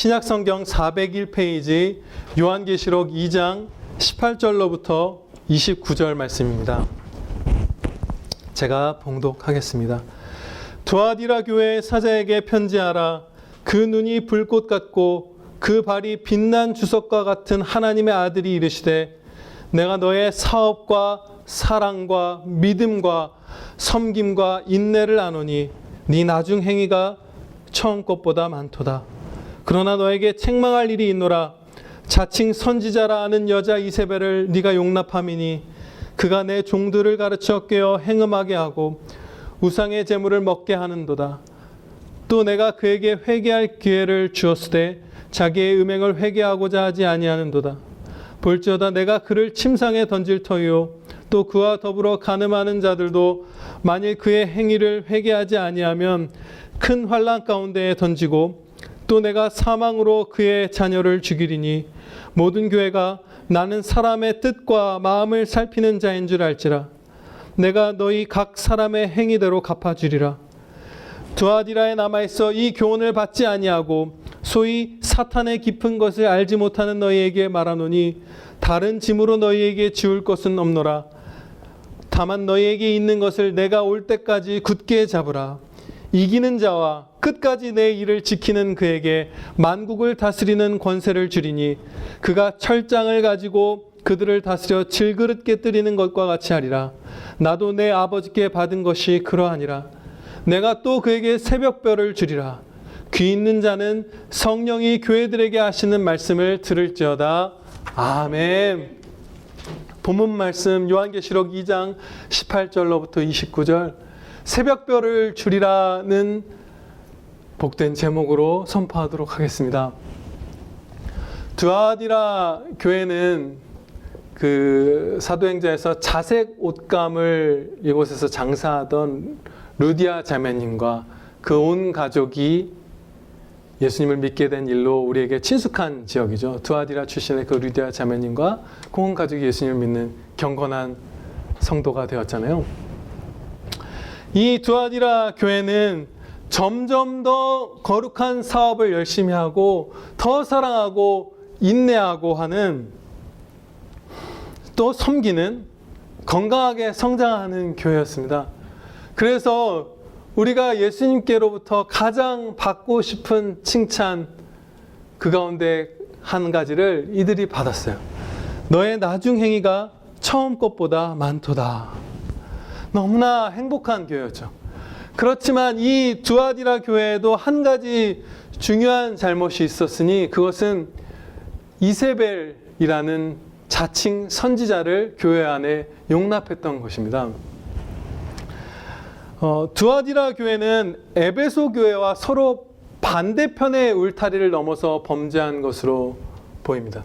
신약성경 401페이지 요한계시록 2장 18절로부터 29절 말씀입니다. 제가 봉독하겠습니다. 두아디라 교회의 사자에게 편지하라. 그 눈이 불꽃 같고 그 발이 빛난 주석과 같은 하나님의 아들이 이르시되 내가 너의 사업과 사랑과 믿음과 섬김과 인내를 아노니 네 나중 행위가 처음 것보다 많도다. 그러나 너에게 책망할 일이 있노라. 자칭 선지자라 하는 여자 이세벨을 네가 용납함이니 그가 내 종들을 가르쳐 깨어 행음하게 하고 우상의 제물을 먹게 하는도다. 또 내가 그에게 회개할 기회를 주었으되 자기의 음행을 회개하고자 하지 아니하는도다. 볼지어다 내가 그를 침상에 던질 터이요 또 그와 더불어 간음하는 자들도 만일 그의 행위를 회개하지 아니하면 큰 환난 가운데에 던지고 또 내가 사망으로 그의 자녀를 죽이리니 모든 교회가 나는 사람의 뜻과 마음을 살피는 자인 줄 알지라. 내가 너희 각 사람의 행위대로 갚아주리라. 두아디라에 남아있어 이 교훈을 받지 아니하고 소위 사탄의 깊은 것을 알지 못하는 너희에게 말하노니 다른 짐으로 너희에게 지울 것은 없노라. 다만 너희에게 있는 것을 내가 올 때까지 굳게 잡으라. 이기는 자와 끝까지 내 일을 지키는 그에게 만국을 다스리는 권세를 주리니 그가 철장을 가지고 그들을 다스려 질그릇 깨뜨리는 것과 같이 하리라. 나도 내 아버지께 받은 것이 그러하니라. 내가 또 그에게 새벽별을 주리라. 귀 있는 자는 성령이 교회들에게 하시는 말씀을 들을지어다. 아멘. 본문 말씀 요한계시록 2장 18절로부터 29절 새벽별을 주리라는 복된 제목으로 선포하도록 하겠습니다. 두아디라 교회는 그 사도행전에서 자색 옷감을 이곳에서 장사하던 루디아 자매님과 그 온 가족이 예수님을 믿게 된 일로 우리에게 친숙한 지역이죠. 두아디라 출신의 그 루디아 자매님과 그 온 가족이 예수님을 믿는 경건한 성도가 되었잖아요. 이 두아디라 교회는 점점 더 거룩한 사업을 열심히 하고 더 사랑하고 인내하고 하는 또 섬기는 건강하게 성장하는 교회였습니다. 그래서 우리가 예수님께로부터 가장 받고 싶은 칭찬 그 가운데 한 가지를 이들이 받았어요. 너의 나중 행위가 처음 것보다 많도다. 너무나 행복한 교회였죠. 그렇지만 이 두아디라 교회에도 한 가지 중요한 잘못이 있었으니 그것은 이세벨이라는 자칭 선지자를 교회 안에 용납했던 것입니다. 두아디라 교회는 에베소 교회와 서로 반대편의 울타리를 넘어서 범죄한 것으로 보입니다.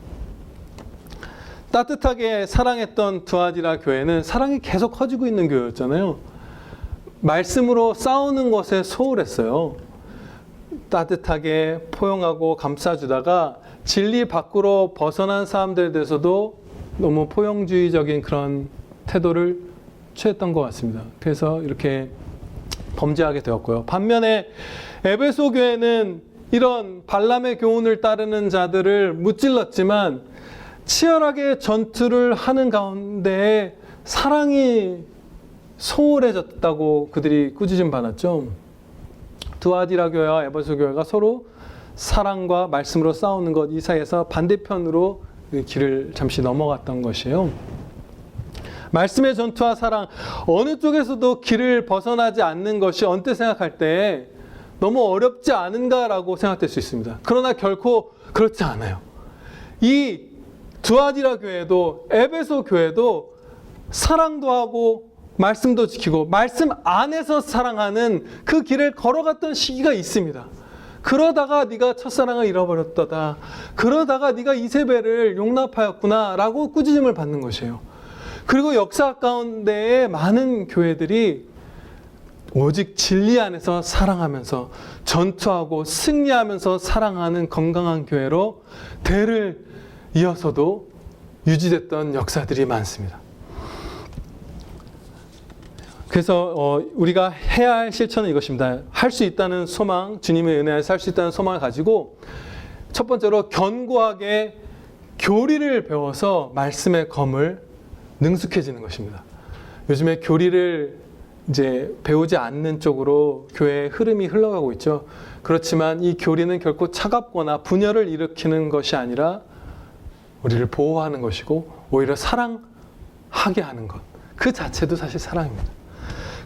따뜻하게 사랑했던 두아디라 교회는 사랑이 계속 커지고 있는 교회였잖아요. 말씀으로 싸우는 것에 소홀했어요. 따뜻하게 포용하고 감싸주다가 진리 밖으로 벗어난 사람들에 대해서도 너무 포용주의적인 그런 태도를 취했던 것 같습니다. 그래서 이렇게 범죄하게 되었고요. 반면에 에베소 교회는 이런 발람의 교훈을 따르는 자들을 무찔렀지만 치열하게 전투를 하는 가운데 사랑이 소홀해졌다고 그들이 꾸짖음 받았죠. 두아디라 교회와 에베소 교회가 서로 사랑과 말씀으로 싸우는 것 이 사이에서 반대편으로 길을 잠시 넘어갔던 것이에요. 말씀의 전투와 사랑 어느 쪽에서도 길을 벗어나지 않는 것이 언뜻 생각할 때 너무 어렵지 않은가라고 생각될 수 있습니다. 그러나 결코 그렇지 않아요. 이 두아디라 교회도 에베소 교회도 사랑도 하고 말씀도 지키고 말씀 안에서 사랑하는 그 길을 걸어갔던 시기가 있습니다. 그러다가 네가 첫사랑을 잃어버렸다다. 그러다가 네가 이세벨을 용납하였구나 라고 꾸짖음을 받는 것이에요. 그리고 역사 가운데에 많은 교회들이 오직 진리 안에서 사랑하면서 전투하고 승리하면서 사랑하는 건강한 교회로 대를 이어서도 유지됐던 역사들이 많습니다. 그래서 우리가 해야 할 실천은 이것입니다. 할 수 있다는 소망, 주님의 은혜 안에서 할 수 있다는 소망을 가지고 첫 번째로 견고하게 교리를 배워서 말씀의 검을 능숙해지는 것입니다. 요즘에 교리를 이제 배우지 않는 쪽으로 교회의 흐름이 흘러가고 있죠. 그렇지만 이 교리는 결코 차갑거나 분열을 일으키는 것이 아니라 우리를 보호하는 것이고 오히려 사랑하게 하는 것. 그 자체도 사실 사랑입니다.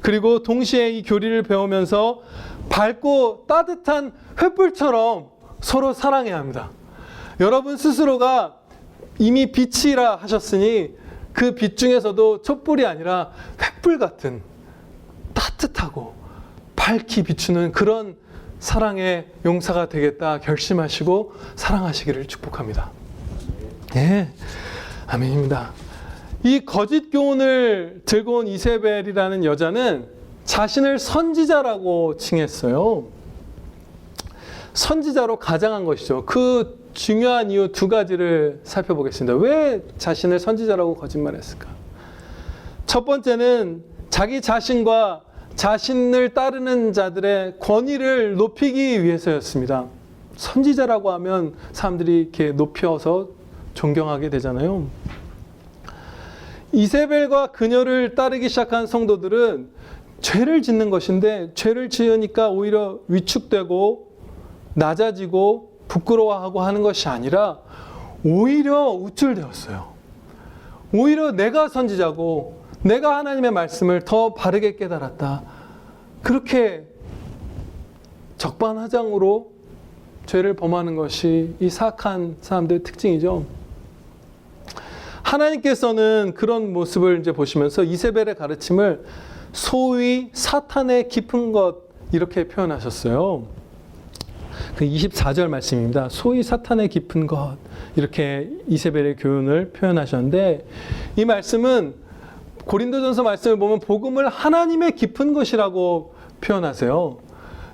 그리고 동시에 이 교리를 배우면서 밝고 따뜻한 횃불처럼 서로 사랑해야 합니다. 여러분 스스로가 이미 빛이라 하셨으니 그 빛 중에서도 촛불이 아니라 횃불 같은 따뜻하고 밝게 비추는 그런 사랑의 용사가 되겠다 결심하시고 사랑하시기를 축복합니다. 네, 아멘입니다. 이 거짓 교훈을 들고 온 이세벨이라는 여자는 자신을 선지자라고 칭했어요. 선지자로 가장한 것이죠. 그 중요한 이유 두 가지를 살펴보겠습니다. 왜 자신을 선지자라고 거짓말했을까? 첫 번째는 자기 자신과 자신을 따르는 자들의 권위를 높이기 위해서였습니다. 선지자라고 하면 사람들이 이렇게 높여서 존경하게 되잖아요. 이세벨과 그녀를 따르기 시작한 성도들은 죄를 짓는 것인데 죄를 지으니까 오히려 위축되고 낮아지고 부끄러워하고 하는 것이 아니라 오히려 우쭐대었어요. 오히려 내가 선지자고 내가 하나님의 말씀을 더 바르게 깨달았다. 그렇게 적반하장으로 죄를 범하는 것이 이 사악한 사람들의 특징이죠. 하나님께서는 그런 모습을 이제 보시면서 이세벨의 가르침을 소위 사탄의 깊은 것 이렇게 표현하셨어요. 그 24절 말씀입니다. 소위 사탄의 깊은 것 이렇게 이세벨의 교훈을 표현하셨는데 이 말씀은 고린도전서 말씀을 보면 복음을 하나님의 깊은 것이라고 표현하세요.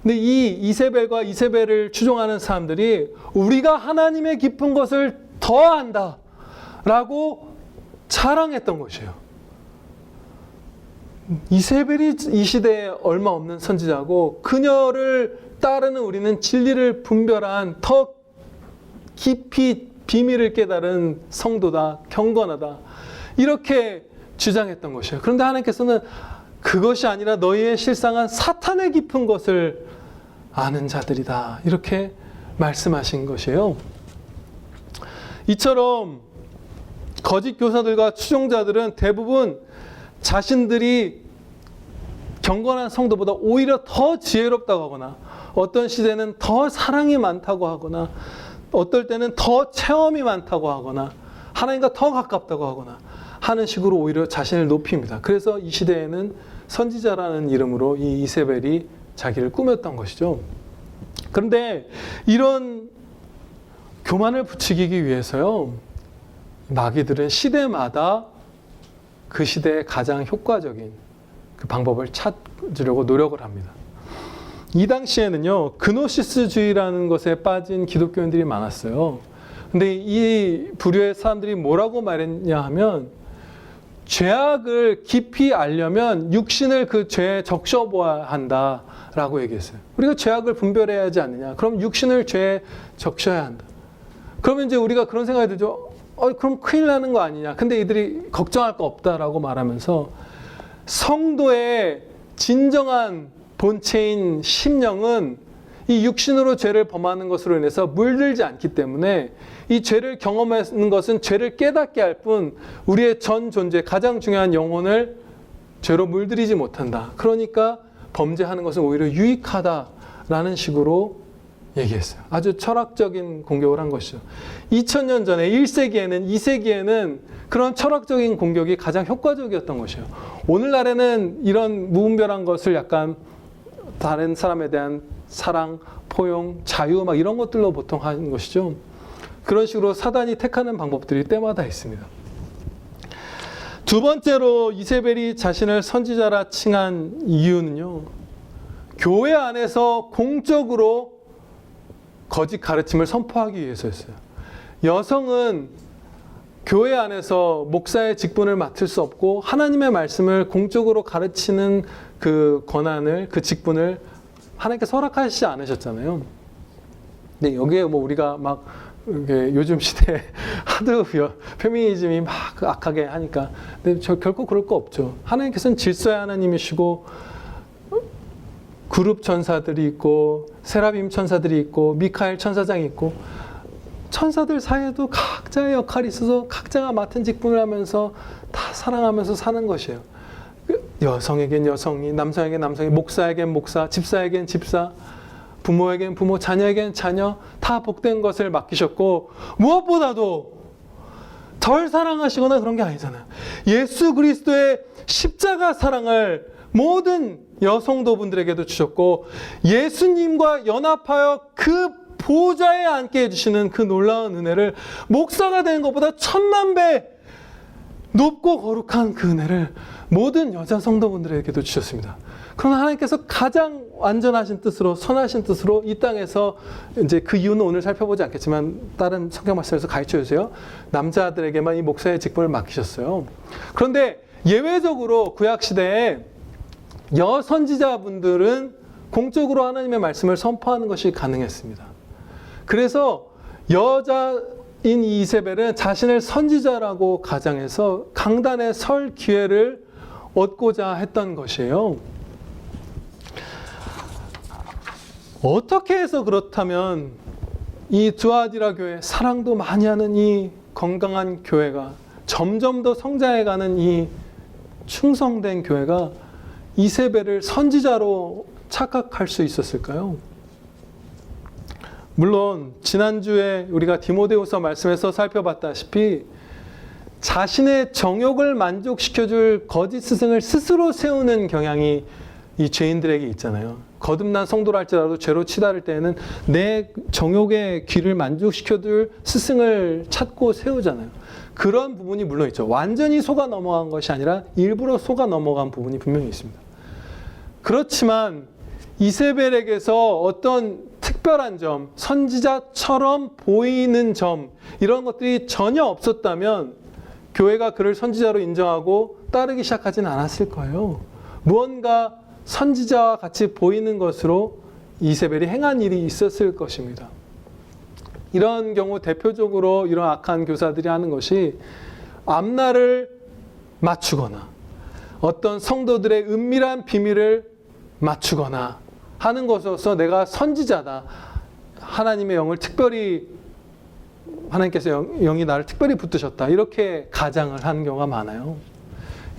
근데 이 이세벨과 이세벨을 추종하는 사람들이 우리가 하나님의 깊은 것을 더 안다 라고 자랑했던 것이에요. 이세벨이 이 시대에 얼마 없는 선지자고 그녀를 따르는 우리는 진리를 분별한 더 깊이 비밀을 깨달은 성도다, 경건하다 이렇게 주장했던 것이에요. 그런데 하나님께서는 그것이 아니라 너희의 실상은 사탄의 깊은 것을 아는 자들이다 이렇게 말씀하신 것이에요. 이처럼 거짓 교사들과 추종자들은 대부분 자신들이 경건한 성도보다 오히려 더 지혜롭다고 하거나 어떤 시대는 더 사랑이 많다고 하거나 어떨 때는 더 체험이 많다고 하거나 하나님과 더 가깝다고 하거나 하는 식으로 오히려 자신을 높입니다. 그래서 이 시대에는 선지자라는 이름으로 이 이세벨이 자기를 꾸몄던 것이죠. 그런데 이런 교만을 부추기기 위해서요, 마귀들은 시대마다 그 시대에 가장 효과적인 그 방법을 찾으려고 노력을 합니다. 이 당시에는요, 그노시스주의라는 것에 빠진 기독교인들이 많았어요. 근데 이 부류의 사람들이 뭐라고 말했냐 하면, 죄악을 깊이 알려면 육신을 그 죄에 적셔보아야 한다라고 얘기했어요. 우리가 죄악을 분별해야 하지 않느냐? 그럼 육신을 죄에 적셔야 한다. 그러면 이제 우리가 그런 생각이 들죠. 그럼 큰일 나는 거 아니냐? 근데 이들이 걱정할 거 없다라고 말하면서 성도의 진정한 본체인 심령은 이 육신으로 죄를 범하는 것으로 인해서 물들지 않기 때문에 이 죄를 경험하는 것은 죄를 깨닫게 할 뿐 우리의 전 존재, 가장 중요한 영혼을 죄로 물들이지 못한다. 그러니까 범죄하는 것은 오히려 유익하다라는 식으로 얘기했어요. 아주 철학적인 공격을 한 것이죠. 2000년 전에 1세기에는 2세기에는 그런 철학적인 공격이 가장 효과적이었던 것이에요. 오늘날에는 이런 무분별한 것을 약간 다른 사람에 대한 사랑, 포용, 자유 막 이런 것들로 보통 하는 것이죠. 그런 식으로 사단이 택하는 방법들이 때마다 있습니다. 두 번째로 이세벨이 자신을 선지자라 칭한 이유는요, 교회 안에서 공적으로 거짓 가르침을 선포하기 위해서였어요. 여성은 교회 안에서 목사의 직분을 맡을 수 없고 하나님의 말씀을 공적으로 가르치는 그 권한을, 그 직분을 하나님께서 허락하시지 않으셨잖아요. 근데 여기에 뭐 우리가 막 요즘 시대에 하도 페미니즘이 막 악하게 하니까, 근데 결코 그럴 거 없죠. 하나님께서는 질서의 하나님이시고 그룹 천사들이 있고 세라핌 천사들이 있고 미카엘 천사장이 있고, 천사들 사이에도 각자의 역할이 있어서 각자가 맡은 직분을 하면서 다 사랑하면서 사는 것이에요. 여성에겐 여성이, 남성에겐 남성이, 목사에겐 목사, 집사에겐 집사, 부모에겐 부모, 자녀에겐 자녀, 다 복된 것을 맡기셨고, 무엇보다도 덜 사랑하시거나 그런 게 아니잖아요. 예수 그리스도의 십자가 사랑을 모든 여성도분들에게도 주셨고, 예수님과 연합하여 그 보좌에 앉게 해주시는 그 놀라운 은혜를, 목사가 되는 것보다 1000만 배 높고 거룩한 그 은혜를 모든 여자 성도분들에게도 주셨습니다. 그러나 하나님께서 가장 완전하신 뜻으로, 선하신 뜻으로 이 땅에서, 이제 그 이유는 오늘 살펴보지 않겠지만 다른 성경 말씀에서 가르쳐 주세요. 남자들에게만 이 목사의 직분을 맡기셨어요. 그런데 예외적으로 구약시대에 여선지자분들은 공적으로 하나님의 말씀을 선포하는 것이 가능했습니다. 그래서 여자인 이세벨은 자신을 선지자라고 가장해서 강단에 설 기회를 얻고자 했던 것이에요. 어떻게 해서 그렇다면 이 드아디라 교회, 사랑도 많이 하는 이 건강한 교회가, 점점 더 성장해가는 이 충성된 교회가 이세벨을 선지자로 착각할 수 있었을까요? 물론 지난주에 우리가 디모데후서 말씀에서 살펴봤다시피 자신의 정욕을 만족시켜줄 거짓 스승을 스스로 세우는 경향이 이 죄인들에게 있잖아요. 거듭난 성도라 할지라도 죄로 치달을 때에는 내 정욕의 귀를 만족시켜줄 스승을 찾고 세우잖아요. 그런 부분이 물론 있죠. 완전히 속아 넘어간 것이 아니라 일부러 속아 넘어간 부분이 분명히 있습니다. 그렇지만 이세벨에게서 어떤 특별한 점, 선지자처럼 보이는 점, 이런 것들이 전혀 없었다면 교회가 그를 선지자로 인정하고 따르기 시작하지는 않았을 거예요. 무언가 선지자와 같이 보이는 것으로 이세벨이 행한 일이 있었을 것입니다. 이런 경우 대표적으로 이런 악한 교사들이 하는 것이 앞날을 맞추거나 어떤 성도들의 은밀한 비밀을 맞추거나 하는 것으로서 내가 선지자다, 하나님의 영을 특별히, 하나님께서 영이 나를 특별히 붙드셨다, 이렇게 가장을 하는 경우가 많아요.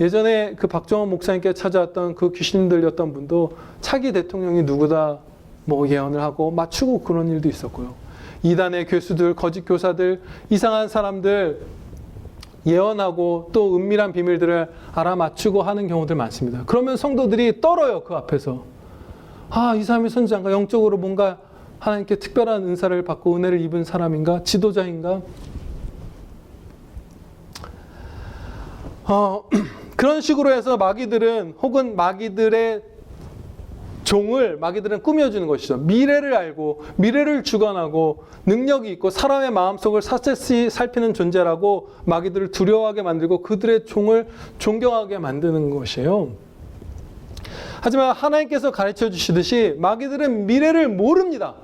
예전에 그 박정원 목사님께 찾아왔던 그 귀신 들렸던 분도 차기 대통령이 누구다 뭐 예언을 하고 맞추고 그런 일도 있었고요. 이단의 교수들, 거짓 교사들, 이상한 사람들 예언하고 또 은밀한 비밀들을 알아맞추고 하는 경우들 많습니다. 그러면 성도들이 떨어요, 그 앞에서. 아, 이 사람이 선지자인가? 영적으로 뭔가 하나님께 특별한 은사를 받고 은혜를 입은 사람인가? 지도자인가? 그런 식으로 해서 마귀들은, 혹은 마귀들의 종을 마귀들은 꾸며주는 것이죠. 미래를 알고 미래를 주관하고 능력이 있고 사람의 마음속을 사세히 살피는 존재라고 마귀들을 두려워하게 만들고 그들의 종을 존경하게 만드는 것이에요. 하지만 하나님께서 가르쳐 주시듯이 마귀들은 미래를 모릅니다.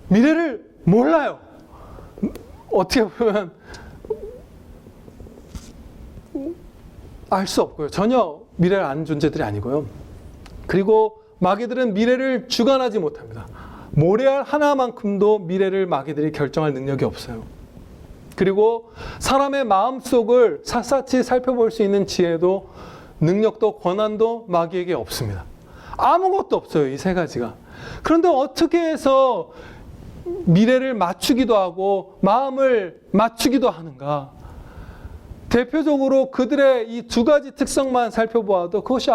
미래를 몰라요. 어떻게 보면 알 수 없고요. 전혀 미래를 아는 존재들이 아니고요. 그리고 마귀들은 미래를 주관하지 못합니다. 모래알 하나만큼도 미래를 마귀들이 결정할 능력이 없어요. 그리고 사람의 마음속을 샅샅이 살펴볼 수 있는 지혜도 능력도 권한도 마귀에게 없습니다. 아무것도 없어요, 이 세 가지가. 그런데 어떻게 해서 미래를 맞추기도 하고 마음을 맞추기도 하는가? 대표적으로 그들의 이 두 가지 특성만 살펴보아도 그것이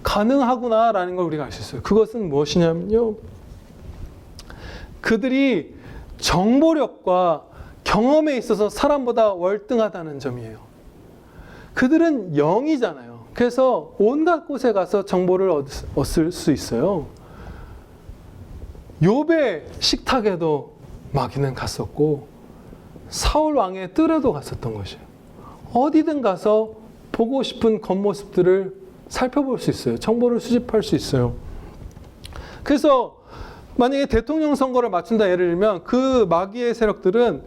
가능하구나라는 걸 우리가 알 수 있어요. 그것은 무엇이냐면요, 그들이 정보력과 경험에 있어서 사람보다 월등하다는 점이에요. 그들은 영이잖아요. 그래서 온갖 곳에 가서 정보를 얻을 수 있어요. 욥의 식탁에도 마귀는 갔었고 사울 왕의 뜰에도 갔었던 것이에요. 어디든 가서 보고 싶은 겉모습들을 살펴볼 수 있어요. 정보를 수집할 수 있어요. 그래서 만약에 대통령 선거를 맞춘다 예를 들면 그 마귀의 세력들은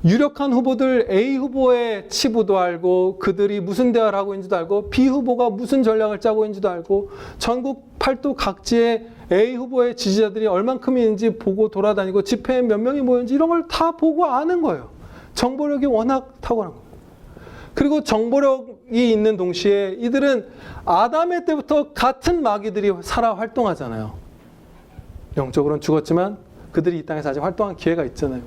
유력한 후보들 A 후보의 치부도 알고 그들이 무슨 대화를 하고 있는지도 알고 B 후보가 무슨 전략을 짜고 있는지도 알고 전국 팔도 각지에 A 후보의 지지자들이 얼만큼 있는지 보고 돌아다니고 집회에 몇 명이 모였는지 이런 걸 다 보고 아는 거예요. 정보력이 워낙 탁월한 거예요. 그리고 정보력이 있는 동시에 이들은 아담의 때부터 같은 마귀들이 살아 활동하잖아요. 영적으로는 죽었지만 그들이 이 땅에서 아직 활동한 기회가 있잖아요.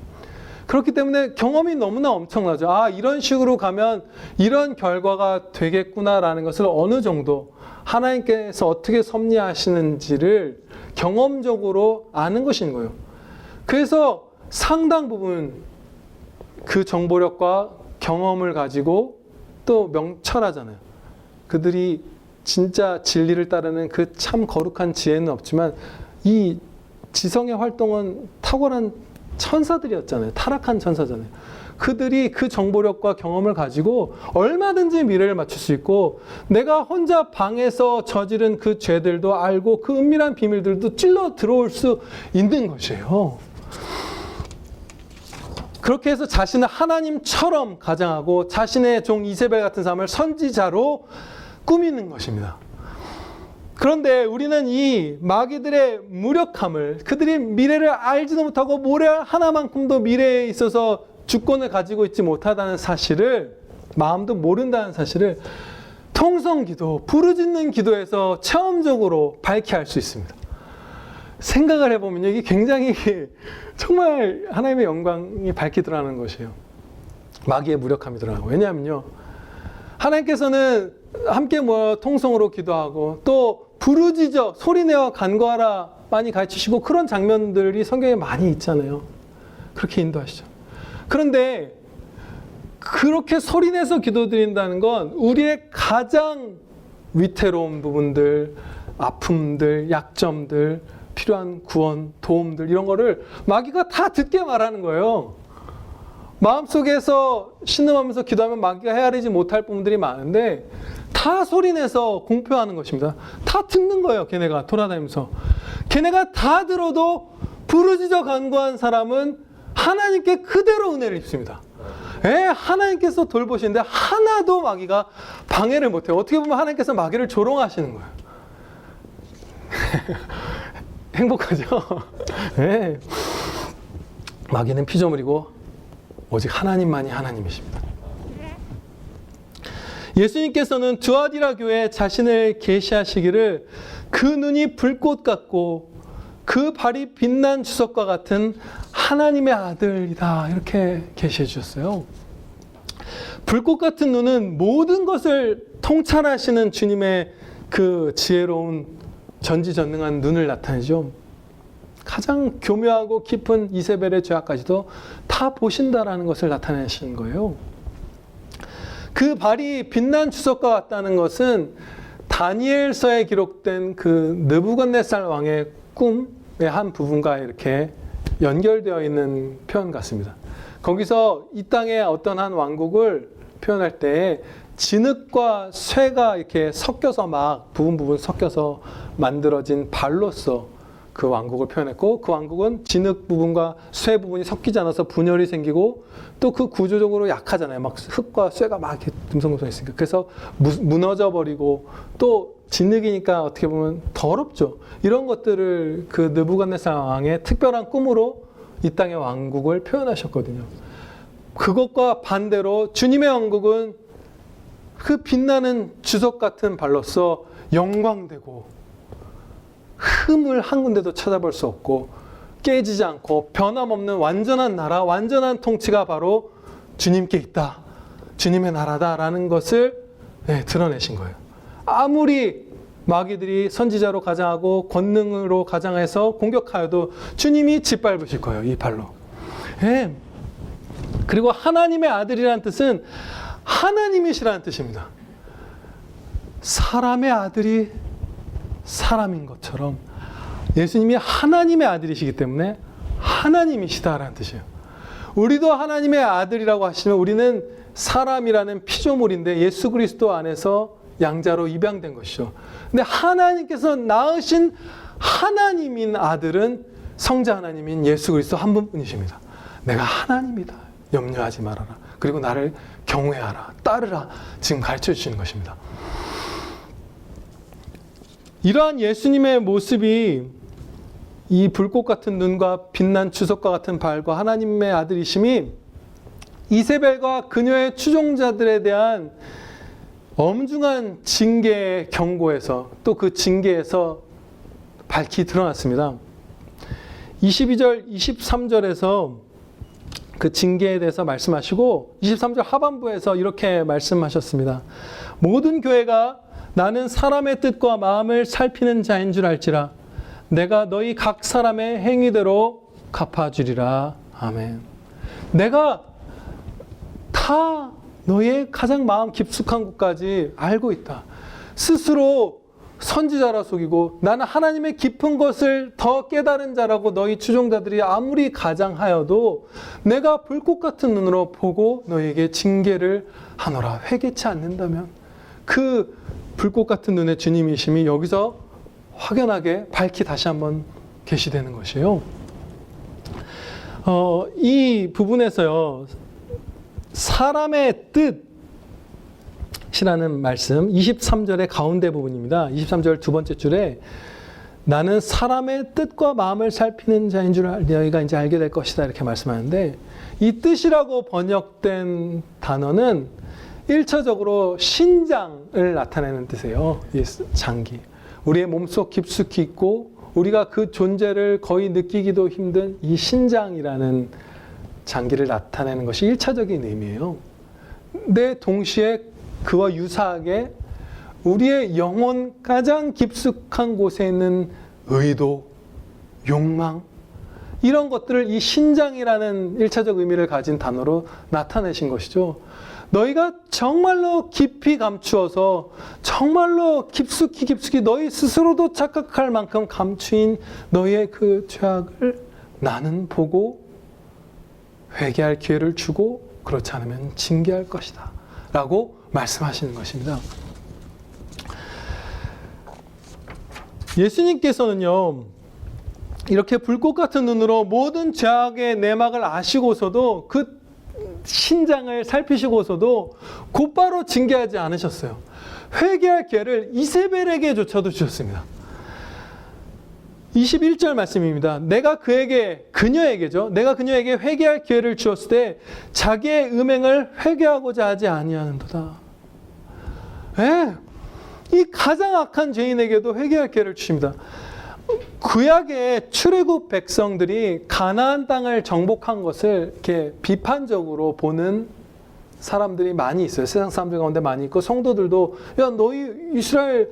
그렇기 때문에 경험이 너무나 엄청나죠. 아, 이런 식으로 가면 이런 결과가 되겠구나라는 것을 어느 정도 하나님께서 어떻게 섭리하시는지를 경험적으로 아는 것인 거예요. 그래서 상당 부분 그 정보력과 경험을 가지고 또 명철하잖아요. 그들이 진짜 진리를 따르는 그 참 거룩한 지혜는 없지만 이 지성의 활동은 탁월한 천사들이었잖아요. 타락한 천사잖아요. 그들이 그 정보력과 경험을 가지고 얼마든지 미래를 맞출 수 있고 내가 혼자 방에서 저지른 그 죄들도 알고 그 은밀한 비밀들도 찔러 들어올 수 있는 것이에요. 그렇게 해서 자신을 하나님처럼 가장하고 자신의 종 이세벨 같은 삶을 선지자로 꾸미는 것입니다. 그런데 우리는 이 마귀들의 무력함을, 그들이 미래를 알지도 못하고 모래 하나만큼도 미래에 있어서 주권을 가지고 있지 못하다는 사실을, 마음도 모른다는 사실을 통성기도, 부르짖는 기도에서 체험적으로 밝히 알 수 있습니다. 생각을 해보면 이게 굉장히 정말 하나님의 영광이 밝히 드러나는 것이에요. 마귀의 무력함이 드러나고. 왜냐하면요, 하나님께서는 함께 모여 통성으로 기도하고 또 부르짖어 소리내어 간구하라 많이 가르치시고 그런 장면들이 성경에 많이 있잖아요. 그렇게 인도하시죠. 그런데 그렇게 소리내서 기도드린다는 건 우리의 가장 위태로운 부분들, 아픔들, 약점들, 필요한 구원, 도움들 이런 거를 마귀가 다 듣게 말하는 거예요. 마음속에서 신음하면서 기도하면 마귀가 헤아리지 못할 부분들이 많은데 다 소리내서 공표하는 것입니다. 다 듣는 거예요. 걔네가 돌아다니면서. 걔네가 다 들어도 부르짖어 간구한 사람은 하나님께 그대로 은혜를 입습니다. 하나님께서 돌보시는데 하나도 마귀가 방해를 못해요. 어떻게 보면 하나님께서 마귀를 조롱하시는 거예요. 행복하죠? 네. 마귀는 피조물이고 오직 하나님만이 하나님이십니다. 예수님께서는 드아디라 교회에 자신을 계시하시기를 그 눈이 불꽃 같고 그 발이 빛난 주석과 같은 하나님의 아들이다 이렇게 계시해 주셨어요. 불꽃 같은 눈은 모든 것을 통찰하시는 주님의 그 지혜로운 전지전능한 눈을 나타내죠. 가장 교묘하고 깊은 이세벨의 죄악까지도 다 보신다라는 것을 나타내시는 거예요. 그 발이 빛난 주석과 같다는 것은 다니엘서에 기록된 그 느부갓네살 왕의 꿈의 한 부분과 이렇게 연결되어 있는 표현 같습니다. 거기서 이 땅의 어떤 한 왕국을 표현할 때 진흙과 쇠가 이렇게 섞여서 막 부분 섞여서 만들어진 발로서 그 왕국을 표현했고, 그 왕국은 진흙 부분과 쇠 부분이 섞이지 않아서 분열이 생기고 또 그 구조적으로 약하잖아요. 막 흙과 쇠가 막 이렇게 듬성듬성 있으니까. 그래서 무너져 버리고 또 진흙이니까 어떻게 보면 더럽죠. 이런 것들을 그 느부갓네살 왕의 특별한 꿈으로 이 땅의 왕국을 표현하셨거든요. 그것과 반대로 주님의 왕국은 그 빛나는 주석 같은 발로서 영광되고 흠을 한 군데도 찾아볼 수 없고 깨지지 않고 변함없는 완전한 나라, 완전한 통치가 바로 주님께 있다. 주님의 나라다라는 것을 드러내신 거예요. 아무리 마귀들이 선지자로 가장하고 권능으로 가장해서 공격하여도 주님이 짓밟으실 거예요. 이 발로. 그리고 하나님의 아들이라는 뜻은 하나님이시라는 뜻입니다. 사람의 아들이 사람인 것처럼 예수님이 하나님의 아들이시기 때문에 하나님이시다라는 뜻이에요. 우리도 하나님의 아들이라고 하시면 우리는 사람이라는 피조물인데 예수 그리스도 안에서 양자로 입양된 것이죠. 근데 하나님께서 낳으신 하나님인 아들은 성자 하나님인 예수 그리스도 한 분뿐이십니다. 내가 하나님이다. 염려하지 말아라. 그리고 나를 경외하라. 따르라. 지금 가르쳐 주시는 것입니다. 이러한 예수님의 모습이 이 불꽃 같은 눈과 빛난 주석과 같은 발과 하나님의 아들이심이 이세벨과 그녀의 추종자들에 대한 엄중한 징계의 경고에서 또 그 징계에서 밝히 드러났습니다. 22절, 23절에서 그 징계에 대해서 말씀하시고 23절 하반부에서 이렇게 말씀하셨습니다. 모든 교회가 나는 사람의 뜻과 마음을 살피는 자인 줄 알지라. 내가 너희 각 사람의 행위대로 갚아주리라. 아멘. 내가 다 너의 가장 마음 깊숙한 곳까지 알고 있다. 스스로 선지자라 속이고 나는 하나님의 깊은 것을 더 깨달은 자라고 너희 추종자들이 아무리 가장하여도 내가 불꽃 같은 눈으로 보고 너에게 징계를 하노라. 회개치 않는다면 그 불꽃 같은 눈의 주님이심이 여기서 확연하게 밝히 다시 한번 계시되는 것이에요. 이 부분에서요, 사람의 뜻이라는 말씀, 23절의 가운데 부분입니다. 23절 두 번째 줄에 나는 사람의 뜻과 마음을 살피는 자인 줄 너희가 이제 알게 될 것이다. 이렇게 말씀하는데 이 뜻이라고 번역된 단어는 1차적으로 신장을 나타내는 뜻이에요. 이 장기. 우리의 몸속 깊숙이 있고 우리가 그 존재를 거의 느끼기도 힘든 이 신장이라는 장기를 나타내는 것이 1차적인 의미예요. 근데 동시에 그와 유사하게 우리의 영혼 가장 깊숙한 곳에 있는 의도, 욕망 이런 것들을 이 신장이라는 1차적 의미를 가진 단어로 나타내신 것이죠. 너희가 정말로 깊이 감추어서 정말로 깊숙이 너희 스스로도 착각할 만큼 감추인 너희의 그 죄악을 나는 보고 회개할 기회를 주고 그렇지 않으면 징계할 것이다 라고 말씀하시는 것입니다. 예수님께서는요, 이렇게 불꽃 같은 눈으로 모든 죄악의 내막을 아시고서도 그 신장을 살피시고서도 곧바로 징계하지 않으셨어요. 회개할 기회를 이세벨에게조차도 주셨습니다. 21절 말씀입니다. 내가 그녀에게죠. 내가 그녀에게 회개할 기회를 주었을 때 자기의 음행을 회개하고자 하지 아니하는도다. 이 가장 악한 죄인에게도 회개할 기회를 주십니다. 구약의 출애굽 백성들이 가나안 땅을 정복한 것을 이렇게 비판적으로 보는 사람들이 많이 있어요. 세상 사람들 가운데 많이 있고 성도들도 야 너희 이스라엘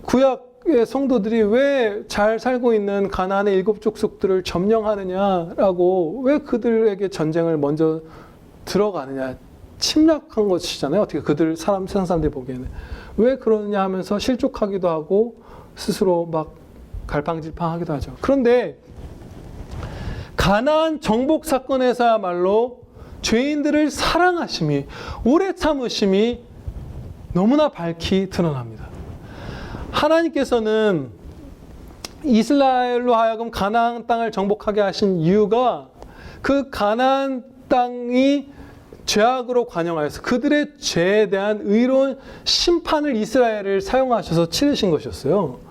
구약의 성도들이 왜 잘 살고 있는 가나안의 7 족속들을 점령하느냐라고 왜 그들에게 전쟁을 먼저 들어가느냐 침략한 것이잖아요. 어떻게 세상 사람들이 보기에는 왜 그러느냐 하면서 실족하기도 하고 스스로 막 갈팡질팡하기도 하죠. 그런데 가나안 정복 사건에서야말로 죄인들을 사랑하심이 오래 참으심이 너무나 밝히 드러납니다. 하나님께서는 이스라엘로 하여금 가나안 땅을 정복하게 하신 이유가 그 가나안 땅이 죄악으로 관영하여서 그들의 죄에 대한 의로운 심판을 이스라엘을 사용하셔서 치르신 것이었어요.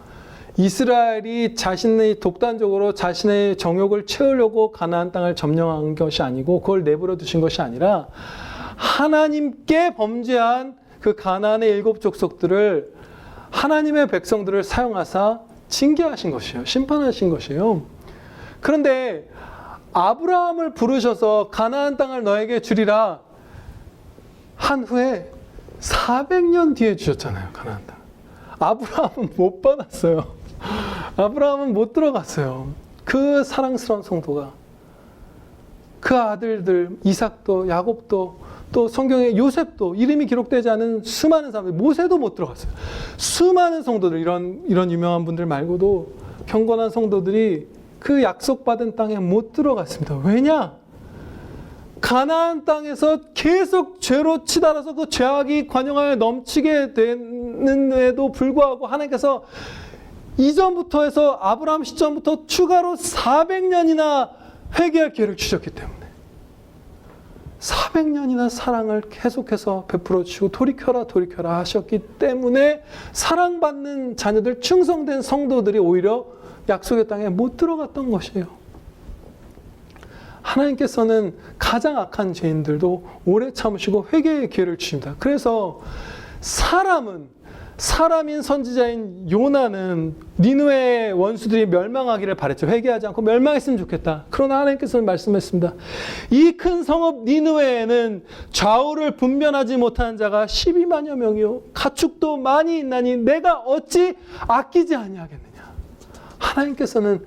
이스라엘이 자신의 독단적으로 자신의 정욕을 채우려고 가나안 땅을 점령한 것이 아니고 그걸 내버려 두신 것이 아니라 하나님께 범죄한 그 가나안의 7 족속들을 하나님의 백성들을 사용하사 징계하신 것이에요. 심판하신 것이에요. 그런데 아브라함을 부르셔서 가나안 땅을 너에게 주리라 한 후에 400년 뒤에 주셨잖아요. 가나안 땅. 아브라함은 못 받았어요. 아브라함은 못 들어갔어요. 그 사랑스러운 성도가 그 아들들 이삭도 야곱도 또 성경에 요셉도 이름이 기록되지 않은 수많은 사람들 모세도 못 들어갔어요. 수많은 성도들 이런 유명한 분들 말고도 경건한 성도들이 그 약속받은 땅에 못 들어갔습니다. 왜냐? 가나안 땅에서 계속 죄로 치달아서 그 죄악이 관영하여 넘치게 되는데도 불구하고 하나님께서 이전부터 해서 아브라함 시점부터 추가로 400년이나 회개할 기회를 주셨기 때문에 400년이나 사랑을 계속해서 베풀어 주시고 돌이켜라 돌이켜라 하셨기 때문에 사랑받는 자녀들, 충성된 성도들이 오히려 약속의 땅에 못 들어갔던 것이에요. 하나님께서는 가장 악한 죄인들도 오래 참으시고 회개의 기회를 주십니다. 그래서 사람인 선지자인 요나는 니느웨의 원수들이 멸망하기를 바랬죠. 회개하지 않고 멸망했으면 좋겠다. 그러나 하나님께서는 말씀했습니다. 이 큰 성읍 니느웨에는 좌우를 분별하지 못하는 자가 12만여 명이요 가축도 많이 있나니 내가 어찌 아끼지 아니하겠느냐. 하나님께서는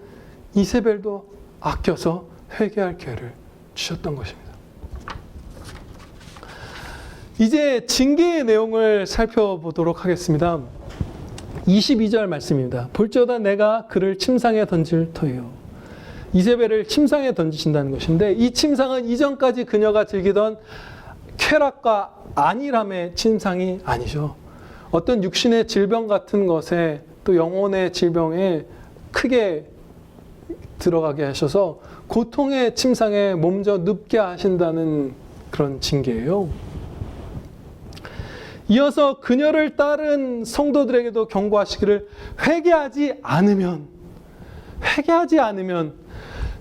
이세벨도 아껴서 회개할 기회를 주셨던 것입니다. 이제 징계의 내용을 살펴보도록 하겠습니다. 22절 말씀입니다. 볼지어다 내가 그를 침상에 던질 터이요. 이세벨을 침상에 던지신다는 것인데 이 침상은 이전까지 그녀가 즐기던 쾌락과 안일함의 침상이 아니죠. 어떤 육신의 질병 같은 것에 또 영혼의 질병에 크게 들어가게 하셔서 고통의 침상에 몸져 눕게 하신다는 그런 징계예요. 이어서 그녀를 따른 성도들에게도 경고하시기를 회개하지 않으면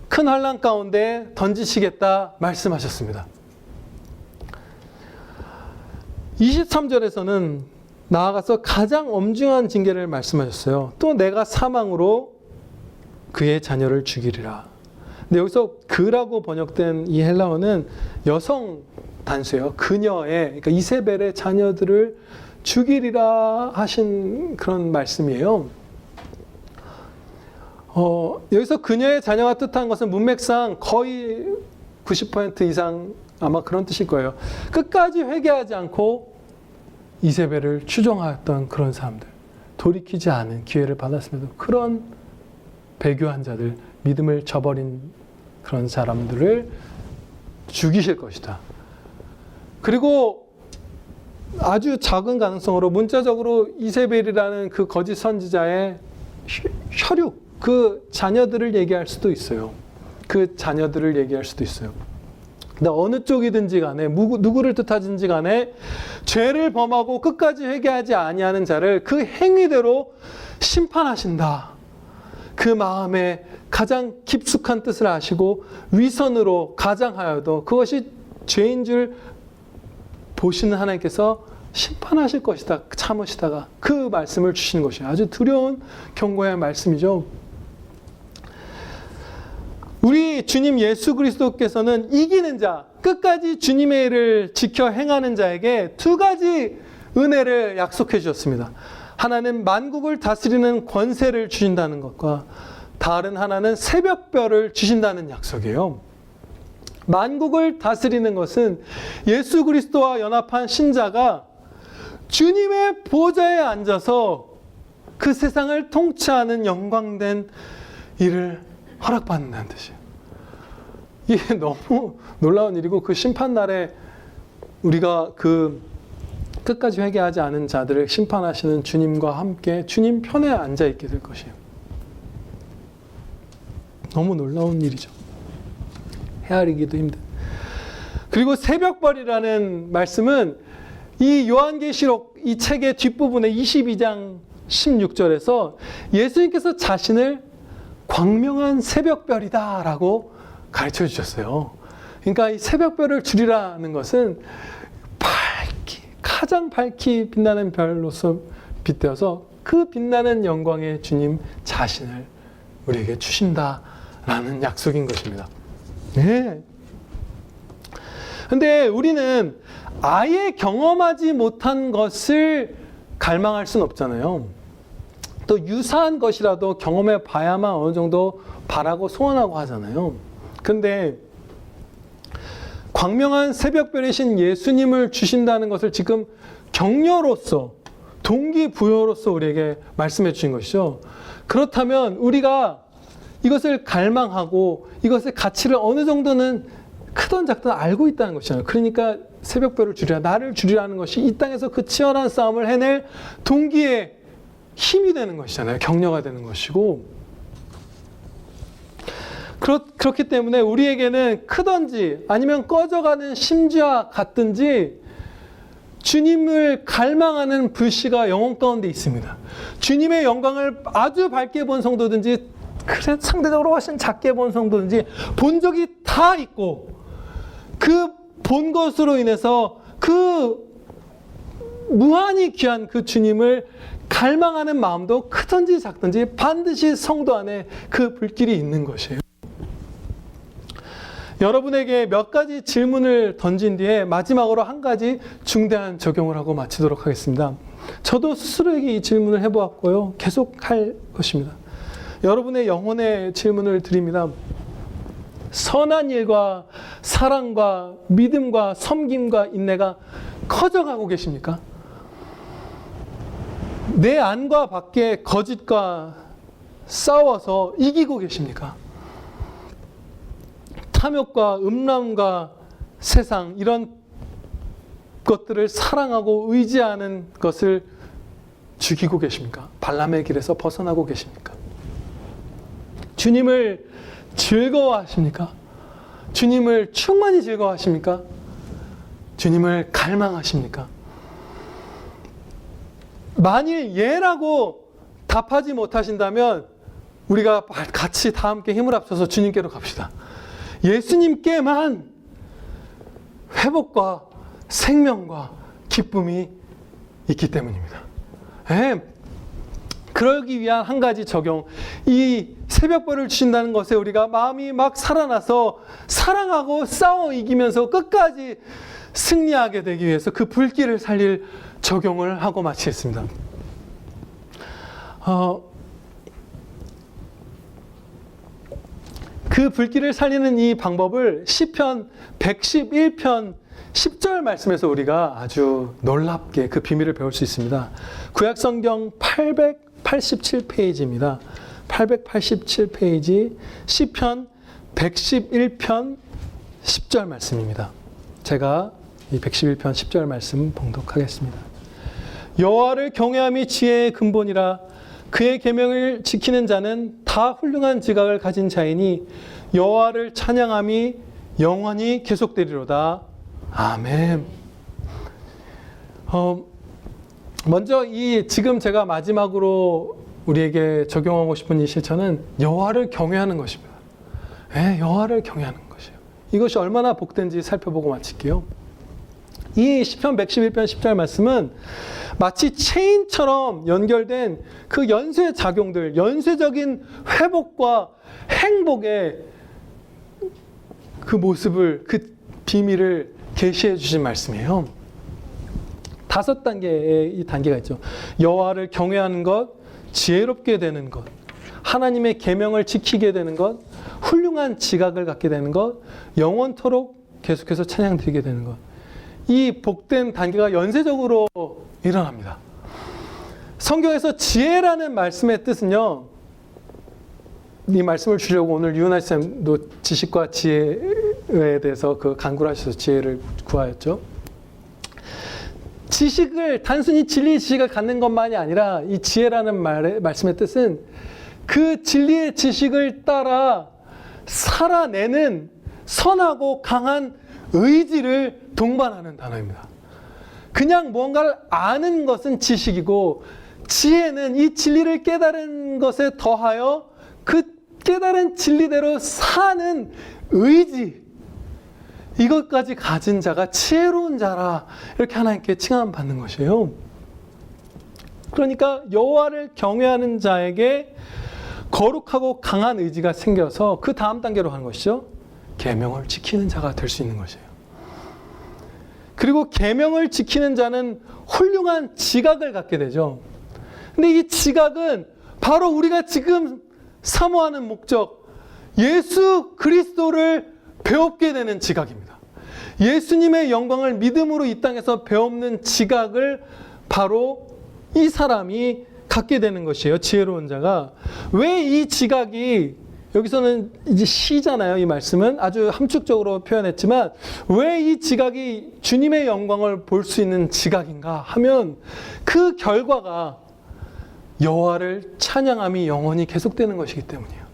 큰 환난 가운데 던지시겠다 말씀하셨습니다. 23절에서는 나아가서 가장 엄중한 징계를 말씀하셨어요. 또 내가 사망으로 그의 자녀를 죽이리라. 근데 여기서 그라고 번역된 이 헬라어는 여성 단수예요. 그녀의, 그러니까 이세벨의 자녀들을 죽이리라 하신 그런 말씀이에요. 여기서 그녀의 자녀가 뜻한 것은 문맥상 거의 90% 이상 아마 그런 뜻일 거예요. 끝까지 회개하지 않고 이세벨을 추종하였던 그런 사람들, 돌이키지 않은 기회를 받았음에도 그런 배교한 자들, 믿음을 저버린 그런 사람들을 죽이실 것이다. 그리고 아주 작은 가능성으로 문자적으로 이세벨이라는 그 거짓 선지자의 혈육, 그 자녀들을 얘기할 수도 있어요. 그 자녀들을 얘기할 수도 있어요. 근데 어느 쪽이든지 간에 누구를 뜻하든지 간에 죄를 범하고 끝까지 회개하지 아니하는 자를 그 행위대로 심판하신다. 그 마음에 가장 깊숙한 뜻을 아시고 위선으로 가장하여도 그것이 죄인 줄 보시는 하나님께서 심판하실 것이다. 참으시다가 그 말씀을 주시는 것이 아주 두려운 경고의 말씀이죠. 우리 주님 예수 그리스도께서는 이기는 자, 끝까지 주님의 일을 지켜 행하는 자에게 두 가지 은혜를 약속해 주셨습니다. 하나는 만국을 다스리는 권세를 주신다는 것과 다른 하나는 새벽별을 주신다는 약속이에요. 만국을 다스리는 것은 예수 그리스도와 연합한 신자가 주님의 보좌에 앉아서 그 세상을 통치하는 영광된 일을 허락받는다는 뜻이에요. 이게 너무 놀라운 일이고 그 심판날에 우리가 그 끝까지 회개하지 않은 자들을 심판하시는 주님과 함께 주님 편에 앉아있게 될 것이에요. 너무 놀라운 일이죠. 헤아리기도 힘든. 그리고 새벽벌이라는 말씀은 이 요한계시록 이 책의 뒷부분에 22장 16절에서 예수님께서 자신을 광명한 새벽별이다 라고 가르쳐 주셨어요. 그러니까 이 새벽별을 주리라는 것은 가장 밝히 빛나는 별로서 빗대어서 그 빛나는 영광의 주님 자신을 우리에게 주신다라는 약속인 것입니다. 네. 근데 우리는 아예 경험하지 못한 것을 갈망할 수는 없잖아요. 또 유사한 것이라도 경험해 봐야만 어느 정도 바라고 소원하고 하잖아요. 근데 광명한 새벽별이신 예수님을 주신다는 것을 지금 격려로서, 동기부여로서 우리에게 말씀해 주신 것이죠. 그렇다면 우리가 이것을 갈망하고 이것의 가치를 어느 정도는 크든 작든 알고 있다는 것이잖아요. 그러니까 새벽별을 주리라, 나를 주리라는 것이 이 땅에서 그 치열한 싸움을 해낼 동기의 힘이 되는 것이잖아요. 격려가 되는 것이고. 그렇기 때문에 우리에게는 크든지 아니면 꺼져가는 심지와 같든지 주님을 갈망하는 불씨가 영혼 가운데 있습니다. 주님의 영광을 아주 밝게 본 성도든지 상대적으로 훨씬 작게 본 성도든지 본 적이 다 있고, 그 본 것으로 인해서 그 무한히 귀한 그 주님을 갈망하는 마음도 크든지 작든지 반드시 성도 안에 그 불길이 있는 것이에요. 여러분에게 몇 가지 질문을 던진 뒤에 마지막으로 한 가지 중대한 적용을 하고 마치도록 하겠습니다. 저도 스스로에게 이 질문을 해보았고요. 계속 할 것입니다. 여러분의 영혼의 질문을 드립니다. 선한 일과 사랑과 믿음과 섬김과 인내가 커져가고 계십니까? 내 안과 밖에 거짓과 싸워서 이기고 계십니까? 탐욕과 음란과 세상, 이런 것들을 사랑하고 의지하는 것을 죽이고 계십니까? 발람의 길에서 벗어나고 계십니까? 주님을 즐거워하십니까? 주님을 충만히 즐거워하십니까? 주님을 갈망하십니까? 만일 예라고 답하지 못하신다면 우리가 같이 다 함께 힘을 합쳐서 주님께로 갑시다. 예수님께만 회복과 생명과 기쁨이 있기 때문입니다. 그러기 위한 한 가지 적용, 이 새벽벌을 주신다는 것에 우리가 마음이 막 살아나서 사랑하고 싸워 이기면서 끝까지 승리하게 되기 위해서 그 불길을 살릴 적용을 하고 마치겠습니다. 그 불길을 살리는 이 방법을 시편 111편 10절 말씀에서 우리가 아주 놀랍게 그 비밀을 배울 수 있습니다. 구약성경 887페이지입니다. 887페이지 시편 111편 10절 말씀입니다. 제가 이 111편 10절 말씀 봉독하겠습니다. 여호와를 경외함이 지혜의 근본이라 그의 계명을 지키는 자는 다 훌륭한 지각을 가진 자이니 여호와를 찬양함이 영원히 계속되리로다. 아멘. 먼저 지금 제가 마지막으로 우리에게 적용하고 싶은 이 실천은 여호와를 경외하는 것입니다. 여호와를 경외하는 것이에요. 이것이 얼마나 복된지 살펴보고 마칠게요. 이 시편 111편 10절 말씀은 마치 체인처럼 연결된 그 연쇄 작용들, 연쇄적인 회복과 행복의 그 모습을, 그 비밀을 계시해 주신 말씀이에요. 5단계의 이 단계가 있죠. 여호와를 경외하는 것, 지혜롭게 되는 것, 하나님의 계명을 지키게 되는 것, 훌륭한 지각을 갖게 되는 것, 영원토록 계속해서 찬양드리게 되는 것. 이 복된 단계가 연쇄적으로 일어납니다. 성경에서 지혜라는 말씀의 뜻은요, 이 말씀을 주려고 오늘 유은하 쌤도 지식과 지혜에 대해서 그 간구를 하셔서 지혜를 구하였죠. 지식을, 단순히 진리 지식을 갖는 것만이 아니라 이 지혜라는 말씀의 뜻은 그 진리의 지식을 따라 살아내는 선하고 강한 의지를 동반하는 단어입니다. 그냥 뭔가를 아는 것은 지식이고, 지혜는 이 진리를 깨달은 것에 더하여 그 깨달은 진리대로 사는 의지, 이것까지 가진 자가 지혜로운 자라, 이렇게 하나님께 칭함받는 것이에요. 그러니까 여호와를 경외하는 자에게 거룩하고 강한 의지가 생겨서 그 다음 단계로 가는 것이죠. 계명을 지키는 자가 될 수 있는 것이에요. 그리고 계명을 지키는 자는 훌륭한 지각을 갖게 되죠. 근데 이 지각은 바로 우리가 지금 사모하는 목적, 예수 그리스도를 배웁게 되는 지각입니다. 예수님의 영광을 믿음으로 이 땅에서 배우는 지각을 바로 이 사람이 갖게 되는 것이에요. 지혜로운 자가. 왜 이 지각이, 여기서는 이제 시잖아요. 이 말씀은 아주 함축적으로 표현했지만 왜 이 지각이 주님의 영광을 볼 수 있는 지각인가 하면 그 결과가 여호와를 찬양함이 영원히 계속되는 것이기 때문이에요.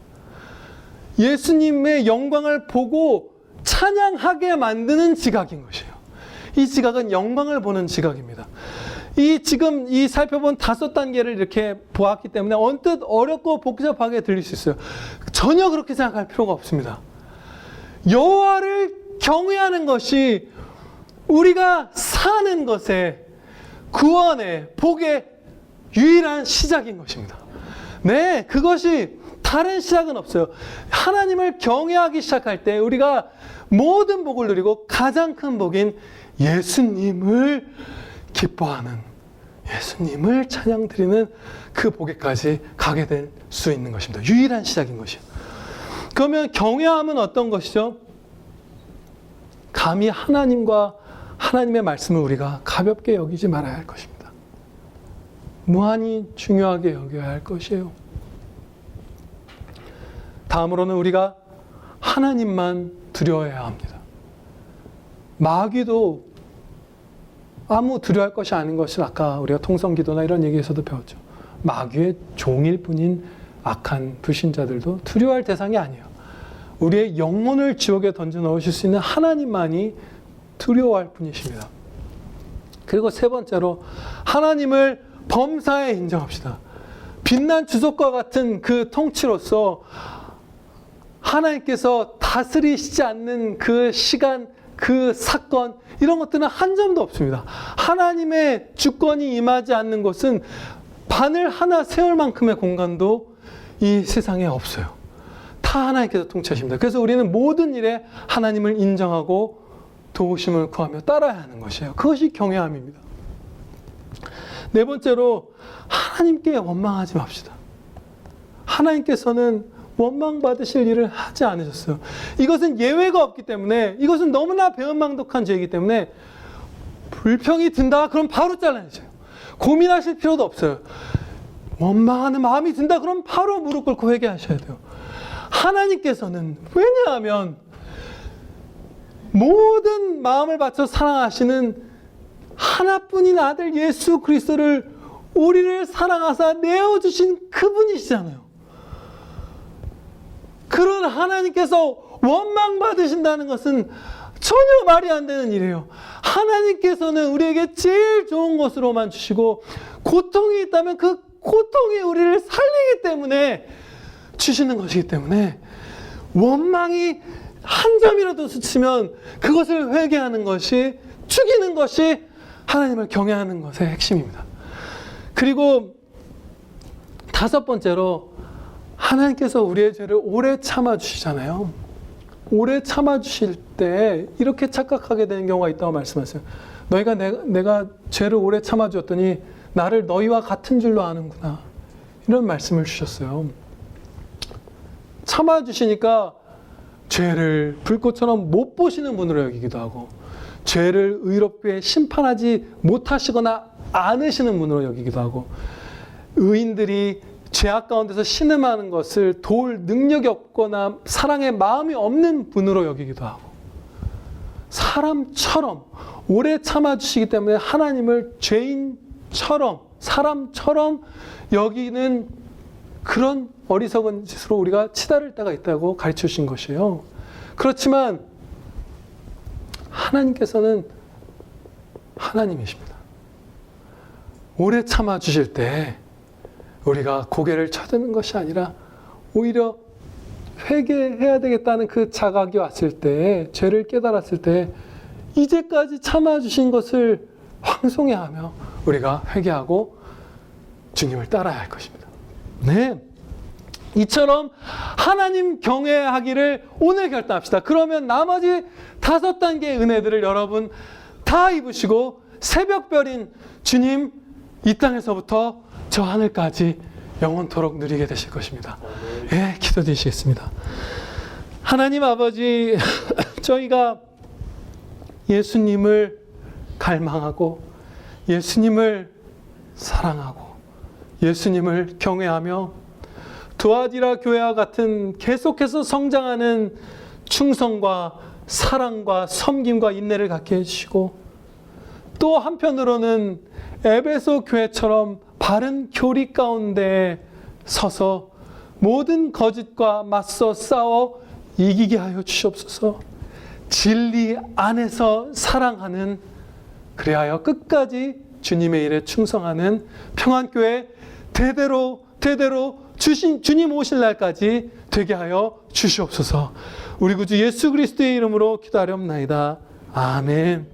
예수님의 영광을 보고 찬양하게 만드는 지각인 것이에요. 이 지각은 영광을 보는 지각입니다. 지금 살펴본 5단계를 이렇게 보았기 때문에 언뜻 어렵고 복잡하게 들릴 수 있어요. 전혀 그렇게 생각할 필요가 없습니다. 여호와를 경외하는 것이 우리가 사는 것의 구원의 복의 유일한 시작인 것입니다. 네, 그것이 다른 시작은 없어요. 하나님을 경외하기 시작할 때 우리가 모든 복을 누리고 가장 큰 복인 예수님을 기뻐하는, 예수님을 찬양드리는 그 복에까지 가게 될 수 있는 것입니다. 유일한 시작인 것이요. 그러면 경외함은 어떤 것이죠? 감히 하나님과 하나님의 말씀을 우리가 가볍게 여기지 말아야 할 것입니다. 무한히 중요하게 여겨야 할 것이에요. 다음으로는 우리가 하나님만 두려워해야 합니다. 마귀도 아무 두려워할 것이 아닌 것은 아까 우리가 통성기도나 이런 얘기에서도 배웠죠. 마귀의 종일 뿐인 악한 불신자들도 두려워할 대상이 아니에요. 우리의 영혼을 지옥에 던져 넣으실 수 있는 하나님만이 두려워할 뿐이십니다. 그리고 세 번째로 하나님을 범사에 인정합시다. 빛난 주석과 같은 그 통치로서 하나님께서 다스리시지 않는 그 시간, 그 사건, 이런 것들은 한 점도 없습니다. 하나님의 주권이 임하지 않는 것은 바늘 하나 세울 만큼의 공간도 이 세상에 없어요. 다 하나님께서 통치하십니다. 그래서 우리는 모든 일에 하나님을 인정하고 도우심을 구하며 따라야 하는 것이에요. 그것이 경외함입니다. 네 번째로 하나님께 원망하지 맙시다. 하나님께서는 원망받으실 일을 하지 않으셨어요. 이것은 예외가 없기 때문에, 이것은 너무나 배은망덕한 죄이기 때문에 불평이 든다 그럼 바로 잘라내세요. 고민하실 필요도 없어요. 원망하는 마음이 든다 그럼 바로 무릎 꿇고 회개하셔야 돼요. 하나님께서는, 왜냐하면 모든 마음을 바쳐 사랑하시는 하나뿐인 아들 예수 그리스도를 우리를 사랑하사 내어주신 그분이시잖아요. 그런 하나님께서 원망받으신다는 것은 전혀 말이 안 되는 일이에요. 하나님께서는 우리에게 제일 좋은 것으로만 주시고, 고통이 있다면 그 고통이 우리를 살리기 때문에 주시는 것이기 때문에, 원망이 한 점이라도 스치면 그것을 회개하는 것이, 죽이는 것이 하나님을 경외하는 것의 핵심입니다. 그리고 다섯 번째로 하나님께서 우리의 죄를 오래 참아주시잖아요. 오래 참아주실 때 이렇게 착각하게 되는 경우가 있다고 말씀하세요. 너희가 내가 죄를 오래 참아주었더니 나를 너희와 같은 줄로 아는구나. 이런 말씀을 주셨어요. 참아주시니까 죄를 불꽃처럼 못 보시는 분으로 여기기도 하고, 죄를 의롭게 심판하지 못하시거나 않으시는 분으로 여기기도 하고, 의인들이 죄악 가운데서 신음하는 것을 도울 능력이 없거나 사랑의 마음이 없는 분으로 여기기도 하고, 사람처럼 오래 참아주시기 때문에 하나님을 죄인처럼, 사람처럼 여기는 그런 어리석은 짓으로 우리가 치달을 때가 있다고 가르쳐 주신 것이에요. 그렇지만 하나님께서는 하나님이십니다. 오래 참아주실 때 우리가 고개를 쳐드는 것이 아니라 오히려 회개해야 되겠다는 그 자각이 왔을 때, 죄를 깨달았을 때 이제까지 참아주신 것을 황송해하며 우리가 회개하고 주님을 따라야 할 것입니다. 네, 이처럼 하나님 경외하기를 오늘 결단합시다. 그러면 나머지 5단계의 은혜들을 여러분 다 입으시고 새벽별인 주님 이 땅에서부터 저 하늘까지 영원토록 누리게 되실 것입니다. 예, 기도드리시겠습니다. 하나님 아버지, 저희가 예수님을 갈망하고 예수님을 사랑하고 예수님을 경외하며 두아디라 교회와 같은 계속해서 성장하는 충성과 사랑과 섬김과 인내를 갖게 해주시고, 또 한편으로는 에베소 교회처럼 바른 교리 가운데 서서 모든 거짓과 맞서 싸워 이기게 하여 주시옵소서. 진리 안에서 사랑하는, 그리하여 끝까지 주님의 일에 충성하는 평안교회 대대로 주님 오실 날까지 되게 하여 주시옵소서. 우리 구주 예수 그리스도의 이름으로 기도하렵나이다. 아멘.